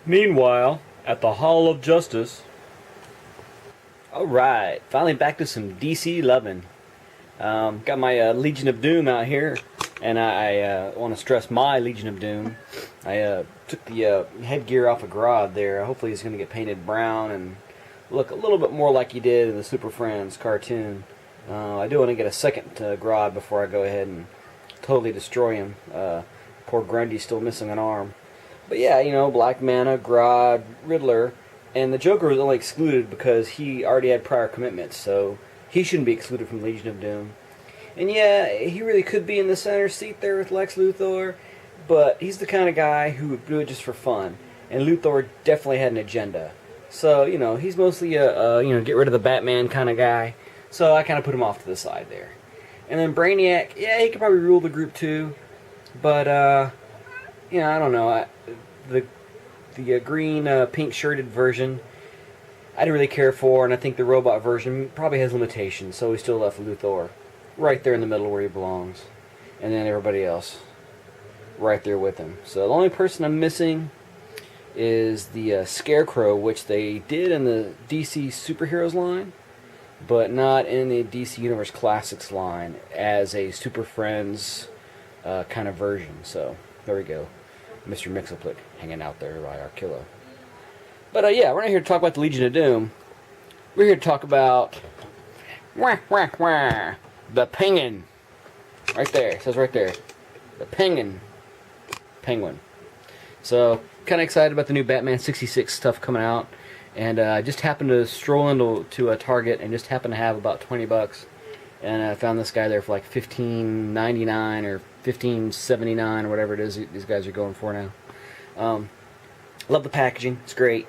Meanwhile, at the Hall of Justice. Alright, finally back to some DC loving. Got my Legion of Doom out here, and I want to stress my Legion of Doom. I took the headgear off of Grodd there. Hopefully he's going to get painted brown and look a little bit more like he did in the Super Friends cartoon. I do want to get a second Grodd before I go ahead and totally destroy him. Poor Grundy's still missing an arm. But yeah, you know, Black Manta, Grodd, Riddler, and the Joker was only excluded because he already had prior commitments, so he shouldn't be excluded from Legion of Doom. And yeah, he really could be in the center seat there with Lex Luthor, but he's the kind of guy who would do it just for fun. And Luthor definitely had an agenda. So, you know, he's mostly a get rid of the Batman kind of guy. So I kind of put him off to the side there. And then Brainiac, yeah, he could probably rule the group too. But, you know, I don't know. The green, pink-shirted version, I didn't really care for, and I think the robot version probably has limitations, so we still left Luthor right there in the middle where he belongs. And then everybody else right there with him. So the only person I'm missing is the Scarecrow, which they did in the DC Superheroes line, but not in the DC Universe Classics line as a Super Friends kind of version. So there we go. Mr. Mixoplick hanging out there by Arkilla. But yeah, we're not here to talk about the Legion of Doom. We're here to talk about the Penguin. Right there, it says right there. The Penguin. So, kind of excited about the new Batman 66 stuff coming out. And I just happened to stroll into a Target and just happened to have about 20 bucks. And I found this guy there for like $15.99 or $15.79 or whatever it is these guys are going for now. Love the packaging. It's great.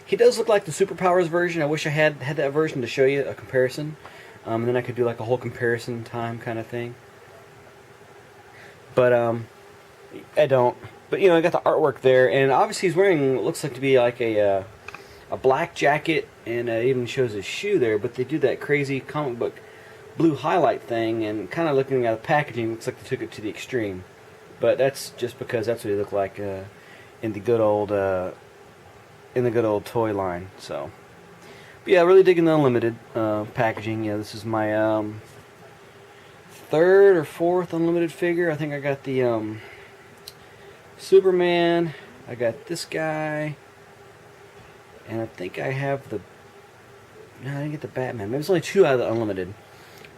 He does look like the Superpowers version. I wish I had that version to show you a comparison. And then I could do like a whole comparison time kind of thing. But I don't. But you know, I got the artwork there, and obviously he's wearing what looks like to be like a black jacket, and it even shows his shoe there. But they do that crazy comic book blue highlight thing, and kind of looking at the packaging, looks like they took it to the extreme. But that's just because that's what he looked like in the good old toy line. So, but yeah, really digging the Unlimited packaging. Yeah, this is my third or fourth Unlimited figure. I think I got the Superman. I got this guy, and I think I have the. No, I didn't get the Batman. Maybe it's only two out of the Unlimited.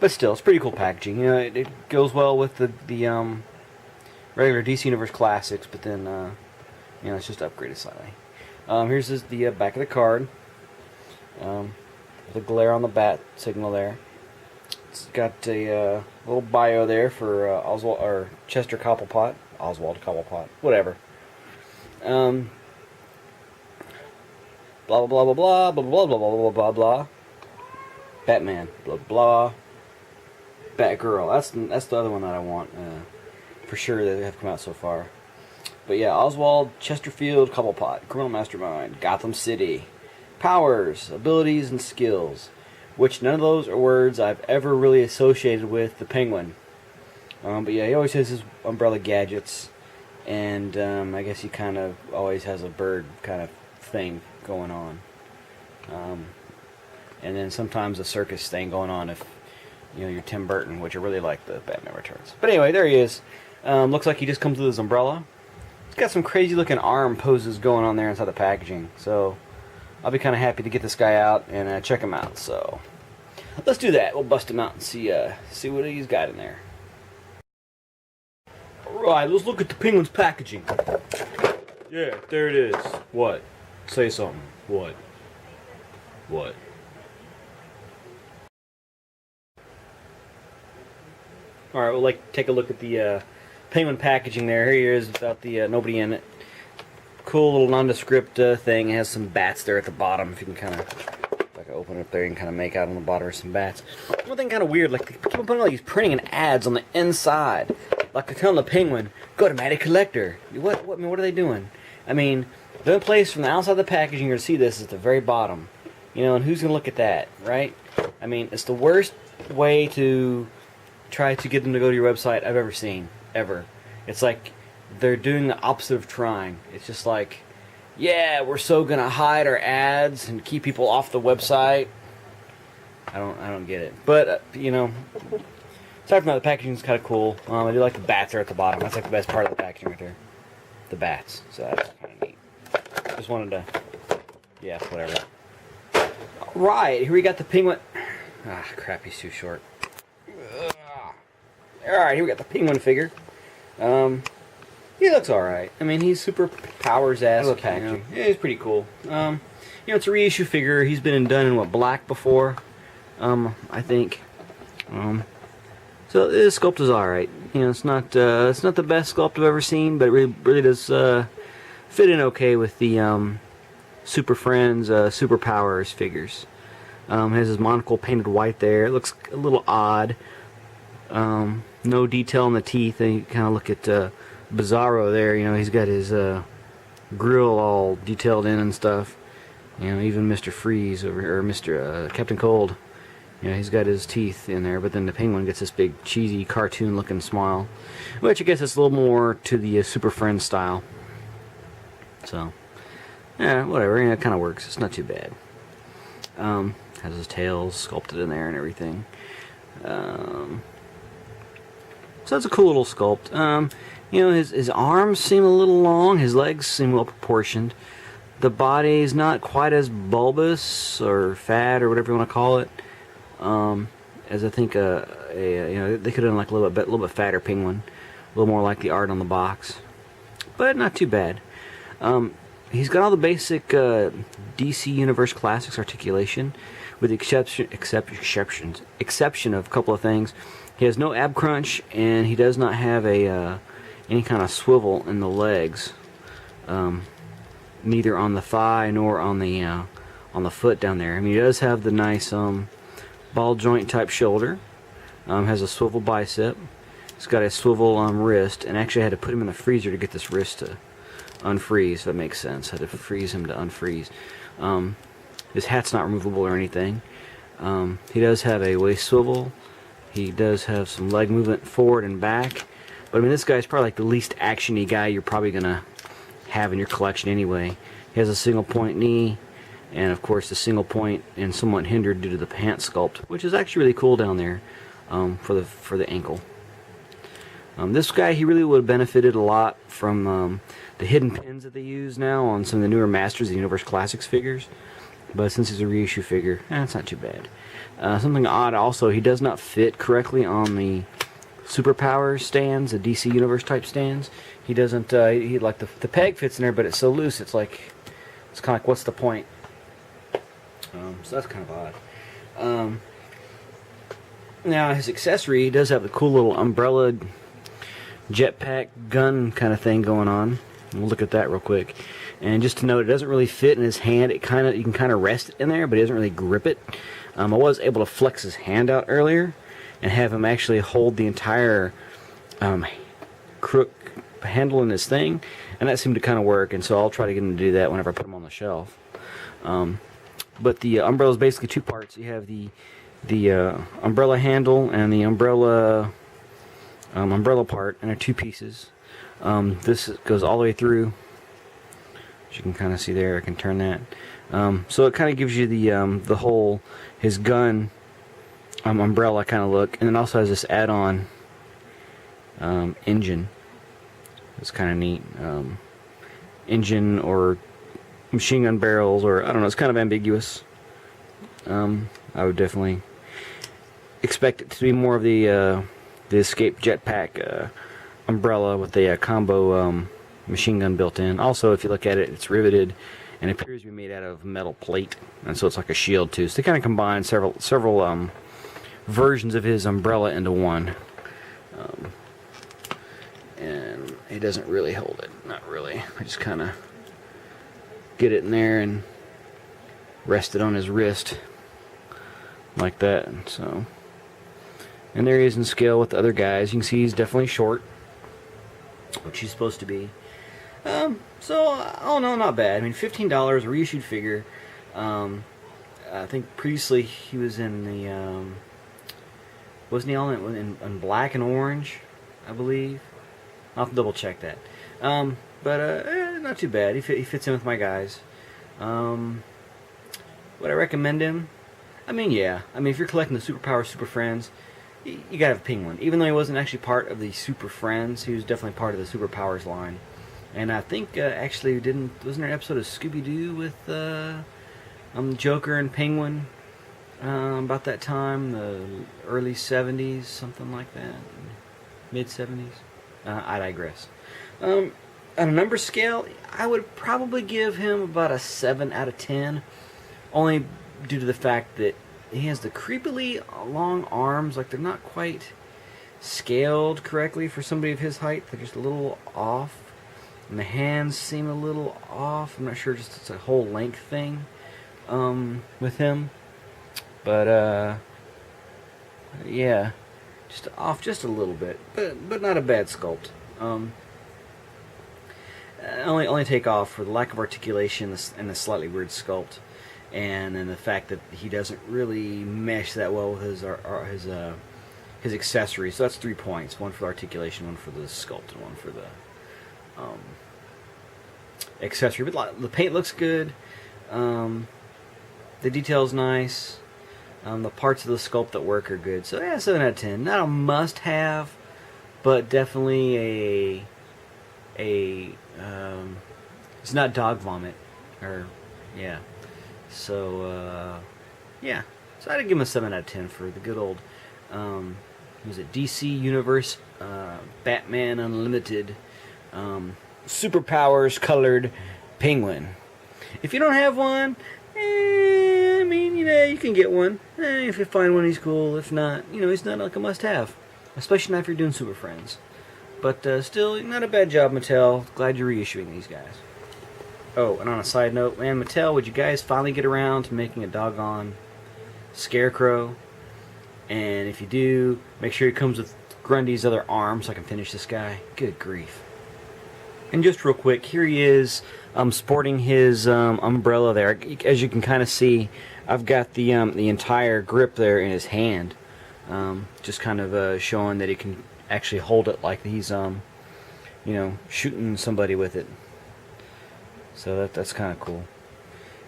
But still, it's pretty cool packaging. You know, it goes well with the regular DC Universe Classics, but then you know, it's just upgraded slightly. Here's the back of the card. The glare on the bat signal there. It's got a little bio there for Oswald or Chester Cobblepot, Oswald Cobblepot, whatever. Blah blah blah blah blah blah blah blah blah blah blah. Batman, blah blah. Batgirl. That's the other one that I want for sure that they have come out so far. But yeah, Oswald Chesterfield Cobblepot, criminal mastermind, Gotham City, powers, abilities, and skills. Which none of those are words I've ever really associated with the Penguin. But yeah, he always has his umbrella gadgets, and I guess he kind of always has a bird kind of thing going on. And then sometimes a circus thing going on if you know you're Tim Burton, which I really like the Batman Returns. But anyway, there he is. Looks like he just comes with his umbrella. He's got some crazy looking arm poses going on there inside the packaging. So I'll be kind of happy to get this guy out and check him out. So let's do that. We'll bust him out and see what he's got in there. Alright, let's look at the Penguin's packaging. Yeah, there it is. What? Say something. What? Alright, we'll take a look at the Penguin packaging there. Here he is without the nobody in it. Cool little nondescript thing. It has some bats there at the bottom. If you can kind of, if I can open it up there, you can kind of make out on the bottom some bats. One thing kind of weird, like they keep on putting all these printing and ads on the inside. Like they're telling the Penguin, go to Matty Collector. What are they doing? I mean, the only place from the outside of the packaging you're going to see this is at the very bottom. You know, and who's going to look at that, right? I mean, it's the worst way to try to get them to go to your website I've ever seen. Ever. It's like they're doing the opposite of trying. It's just like, yeah, we're so gonna hide our ads and keep people off the website. I don't get it. But you know, aside from that, the packaging is kind of cool. I do like the bats there at the bottom. That's like the best part of the packaging right there. The bats. So that's kind of neat. Just wanted to, yeah, whatever. Right, here we got the penguin. Ah, crap, he's too short. Alright, here we got the penguin figure. He looks alright. I mean, he's super powers-esque. Packaging. Yeah, he's pretty cool. You know, it's a reissue figure. He's been done in, what, black before? I think. So this sculpt is alright. You know, it's not the best sculpt I've ever seen, but it really does fit in okay with the Super Friends Super Powers figures. Has his monocle painted white there. It looks a little odd. No detail in the teeth. And you kind of look at Bizarro there. You know, he's got his grill all detailed in and stuff. You know, even Mr. Freeze or Mr. Captain Cold. You know, he's got his teeth in there. But then the Penguin gets this big cheesy cartoon-looking smile, which I guess is a little more to the Super Friends style. So, yeah, whatever. You know, it kind of works. It's not too bad. Has his tails sculpted in there and everything. So that's a cool little sculpt. You know, his arms seem a little long. His legs seem well proportioned. The body is not quite as bulbous or fat or whatever you want to call it. As I think you know, they could have done like a little bit fatter Penguin, a little more like the art on the box, but not too bad. He's got all the basic DC Universe Classics articulation, with the exception of a couple of things. He has no ab crunch, and he does not have a any kind of swivel in the legs, neither on the thigh nor on the foot down there. I mean, he does have the nice ball joint type shoulder. Has a swivel bicep. He's got a swivel wrist, and actually I had to put him in the freezer to get this wrist to unfreeze, if that makes sense. I had to freeze him to unfreeze. His hat's not removable or anything. He does have a waist swivel. He does have some leg movement forward and back. But I mean, this guy's probably like the least actiony guy you're probably gonna have in your collection anyway. He has a single point knee, and of course the single point and somewhat hindered due to the pants sculpt, which is actually really cool down there for the ankle. This guy, he really would have benefited a lot from the hidden pins that they use now on some of the newer Masters of the Universe Classics figures. But since he's a reissue figure, it's not too bad. Something odd also, he does not fit correctly on the Superpowers stands, the DC Universe type stands. He doesn't, he like the peg fits in there, but it's so loose, it's kind of like, what's the point? So that's kind of odd. Now his accessory, he does have the cool little umbrella jetpack gun kind of thing going on. We'll look at that real quick. And just to note, it doesn't really fit in his hand. You can kind of rest it in there, but he doesn't really grip it. I was able to flex his hand out earlier and have him actually hold the entire crook handle in this thing, and that seemed to kind of work. And so I'll try to get him to do that whenever I put him on the shelf. But the umbrella is basically two parts. You have the umbrella handle and the umbrella part, and they're two pieces. This goes all the way through. As you can kind of see there, I can turn that. So it kind of gives you the whole his gun umbrella kind of look, and it also has this add-on engine. It's kind of neat. Engine or machine gun barrels, or I don't know. It's kind of ambiguous. I would definitely expect it to be more of the Escape jetpack umbrella with the combo machine gun built in. Also, if you look at it, it's riveted and it appears to be made out of metal plate, and so it's like a shield too. So they kind of combine several versions of his umbrella into one. And he doesn't really hold it. Not really. I just kind of get it in there and rest it on his wrist like that. So, and there he is in scale with the other guys. You can see he's definitely short, which he's supposed to be. So, oh no, not bad. I mean, $15, a reissued figure. I think previously he was in the, wasn't he all in black and orange, I believe? I'll have to double check that. But not too bad. He fits in with my guys. Would I recommend him? I mean, yeah. I mean, if you're collecting the Superpower Super Friends, you gotta have Penguin. Even though he wasn't actually part of the Super Friends, he was definitely part of the Superpowers line. And I think actually wasn't there an episode of Scooby-Doo with Joker and Penguin about that time, the early 70s, something like that, mid 70s. I digress. On a number scale, I would probably give him about a 7 out of 10, only due to the fact that he has the creepily long arms, like they're not quite scaled correctly for somebody of his height. They're just a little off. And the hands seem a little off. I'm not sure, just it's a whole length thing with him. But yeah, just off just a little bit, but not a bad sculpt. Only take off for the lack of articulation and the slightly weird sculpt, and then the fact that he doesn't really mesh that well with his accessories. So that's 3 points: one for the articulation, one for the sculpt, and one for the accessory. But the paint looks good. The detail's nice. The parts of the sculpt that work are good. So yeah, 7 out of 10. Not a must-have, but definitely it's not dog vomit, or yeah. So yeah. So I'd give him a 7 out of 10 for the good old was it DC Universe Batman Unlimited Superpowers colored Penguin. If you don't have one, I mean, you can get one. If you find one, he's cool. If not, he's not like a must-have. Especially not if you're doing Super Friends. But still, not a bad job, Mattel. Glad you're reissuing these guys. Oh, and on a side note, man, Mattel, would you guys finally get around to making a doggone Scarecrow? And if you do, make sure he comes with Grundy's other arm so I can finish this guy. Good grief. And just real quick, here he is, sporting his umbrella there. As you can kind of see, I've got the entire grip there in his hand, just kind of showing that he can actually hold it like he's shooting somebody with it. So that's kind of cool.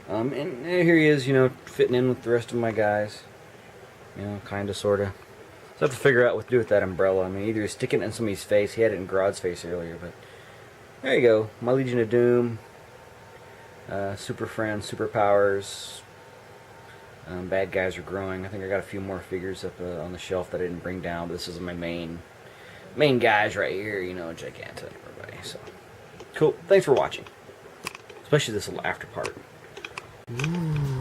And here he is, fitting in with the rest of my guys. Kind of, sort of. So I have to figure out what to do with that umbrella. I mean, either stick it in somebody's face. He had it in Grodd's face earlier, but there you go. My Legion of Doom. Super Friends, Superpowers. Bad guys are growing. I think I got a few more figures up on the shelf that I didn't bring down, but this is my main guys right here, Giganta and everybody. So cool. Thanks for watching. Especially this little after part. Ooh.